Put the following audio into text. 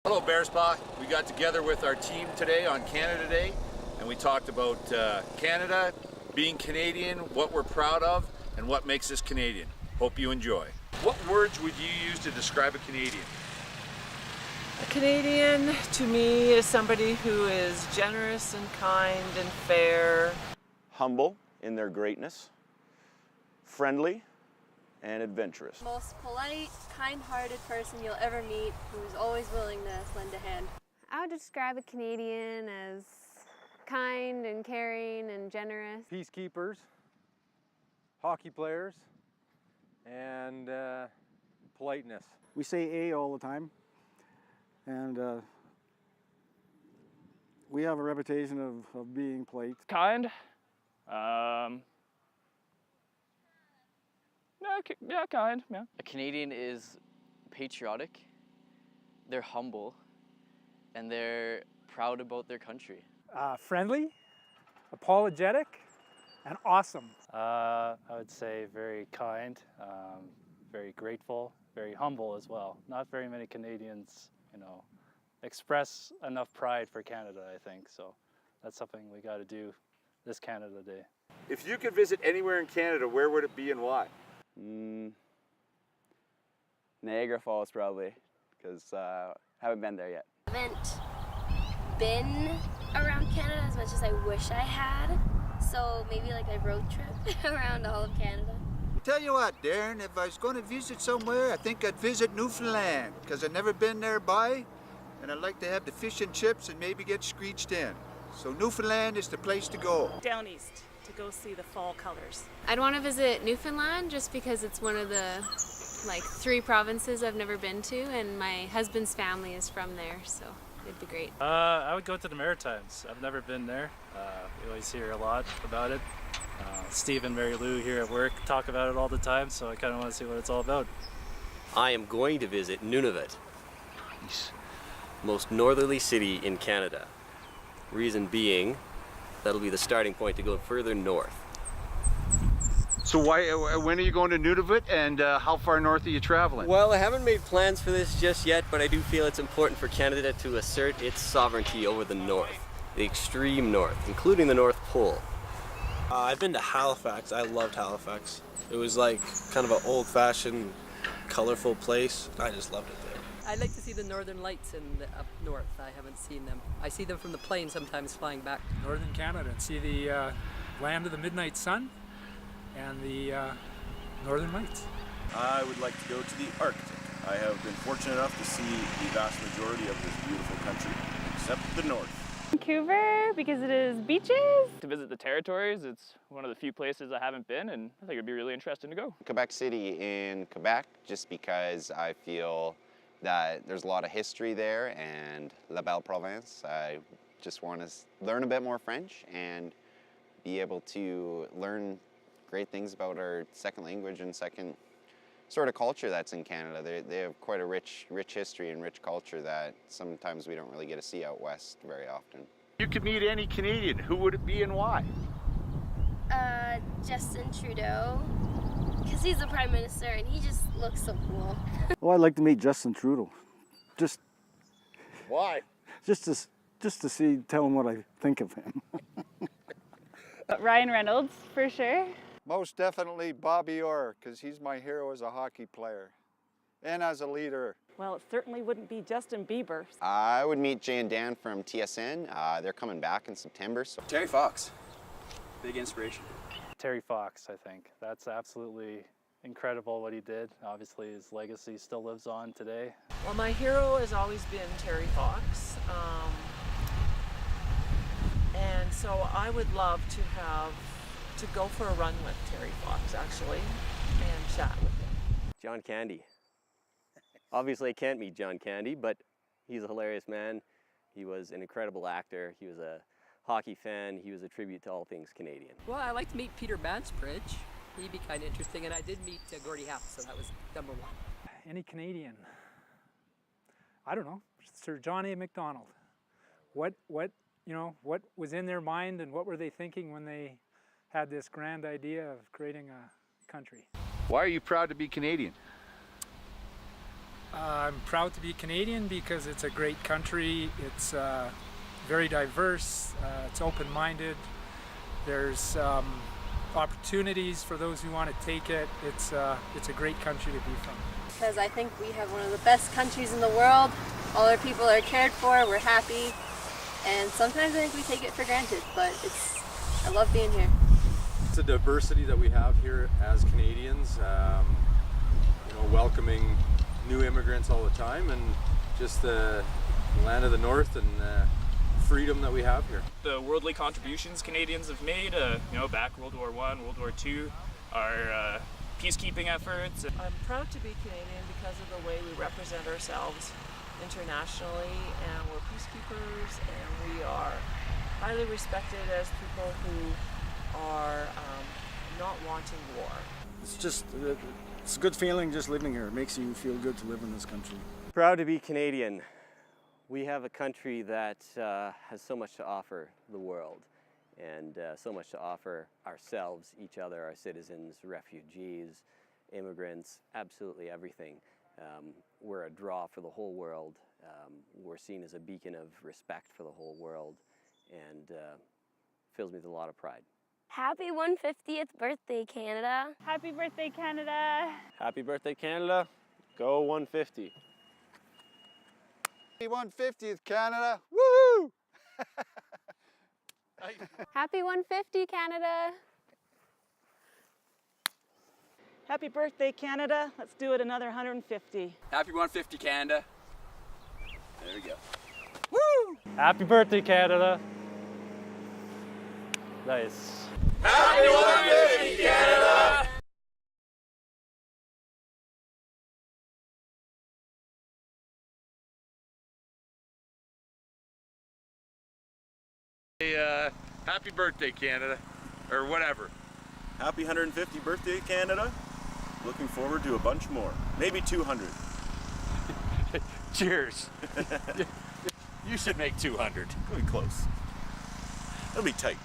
Hello Bearspaw. We got together with our team today on Canada Day and we talked about Canada, being Canadian, what we're proud of, and what makes us Canadian. Hope you enjoy. What words would you use to describe a Canadian? A Canadian to me is somebody who is generous and kind and fair. Humble in their greatness, friendly, and adventurous. Most polite, kind-hearted person you'll ever meet, who's always willing to lend a hand. I would describe a Canadian as kind and caring and generous. Peacekeepers, hockey players, and politeness. We say A all the time, and we have a reputation of being polite. Kind. Yeah, kind, yeah. A Canadian is patriotic, they're humble, and they're proud about their country. Friendly, apologetic, and awesome. I would say very kind, very grateful, very humble as well. Not very many Canadians, express enough pride for Canada, I think. So that's something we got to do this Canada Day. If you could visit anywhere in Canada, where would it be and why? Niagara Falls probably, because I haven't been there yet. I haven't been around Canada as much as I wish I had, so maybe like a road trip around all of Canada. Tell you what, Darren, if I was going to visit somewhere, I think I'd visit Newfoundland, because I've never been nearby, and I'd like to have the fish and chips and maybe get screeched in. So Newfoundland is the place to go. Down east to go see the fall colors. I'd want to visit Newfoundland just because it's one of the 3 provinces I've never been to, and my husband's family is from there, so it'd be great. I would go to the Maritimes. I've never been there. We always hear a lot about it. Steve and Mary Lou here at work talk about it all the time, so I kind of want to see what it's all about. I am going to visit Nunavut, most northerly city in Canada. Reason being, that'll be the starting point to go further north. So when are you going to Nunavut, and how far north are you traveling? Well, I haven't made plans for this just yet, but I do feel it's important for Canada to assert its sovereignty over the north, the extreme north, including the North Pole. I've been to Halifax. I loved Halifax. It was like kind of an old-fashioned, colorful place. I just loved it there. I'd like to see the northern lights up north. I haven't seen them. I see them from the plane sometimes flying back. Northern Canada and see the land of the midnight sun and the northern lights. I would like to go to the Arctic. I have been fortunate enough to see the vast majority of this beautiful country, except the north. Vancouver, because it is beaches. To visit the territories, it's one of the few places I haven't been, and I think it'd be really interesting to go. Quebec City in Quebec, just because I feel that there's a lot of history there, and La Belle Province. I just want to learn a bit more French and be able to learn great things about our second language and second sort of culture that's in Canada. They have quite a rich history and rich culture that sometimes we don't really get to see out west very often. You could meet any Canadian. Who would it be and why? Justin Trudeau, because he's the Prime Minister and he just looks so cool. Well, I'd like to meet Justin Trudeau. Why? Just to see, tell him what I think of him. Ryan Reynolds, for sure. Most definitely Bobby Orr, because he's my hero as a hockey player and as a leader. Well, it certainly wouldn't be Justin Bieber. I would meet Jay and Dan from TSN. They're coming back in September. So. Terry Fox, big inspiration. Terry Fox, I think. That's absolutely incredible what he did. Obviously, his legacy still lives on today. Well, my hero has always been Terry Fox. And so I would love to go for a run with Terry Fox, actually, and chat with him. John Candy. Obviously, I can't meet John Candy, but he's a hilarious man. He was an incredible actor. He was a hockey fan. He was a tribute to all things Canadian. Well, I like to meet Peter Bansbridge. He'd be kind of interesting, and I did meet Gordie Howe, so that was number 1. Any Canadian? I don't know. Sir John A. Macdonald. What was in their mind, and what were they thinking when they had this grand idea of creating a country? Why are you proud to be Canadian? I'm proud to be Canadian because it's a great country. It's very diverse. It's open-minded. There's opportunities for those who want to take it. It's a great country to be from. Because I think we have one of the best countries in the world. All our people are cared for, we're happy, and sometimes I think we take it for granted, but I love being here. It's a diversity that we have here as Canadians, you know, welcoming new immigrants all the time, and just the land of the North and freedom that we have here. The worldly contributions Canadians have made, you know, back World War I, World War II, our peacekeeping efforts. I'm proud to be Canadian because of the way we represent ourselves internationally, and we're peacekeepers, and we are highly respected as people who are not wanting war. It's a good feeling just living here. It makes you feel good to live in this country. Proud to be Canadian. We have a country that has so much to offer the world, and so much to offer ourselves, each other, our citizens, refugees, immigrants, absolutely everything. We're a draw for the whole world. We're seen as a beacon of respect for the whole world, and fills me with a lot of pride. Happy 150th birthday, Canada. Happy birthday, Canada. Happy birthday, Canada. Go 150. Happy 150th, Canada. Woo! Happy 150, Canada. Happy birthday, Canada. Let's do it another 150. Happy 150, Canada. There we go. Woo! Happy birthday, Canada. Nice. Happy 150, Canada. Happy birthday, Canada, or whatever. Happy 150th birthday, Canada. Looking forward to a bunch more. Maybe 200. Cheers. You should make 200. It'll be close. It'll be tight.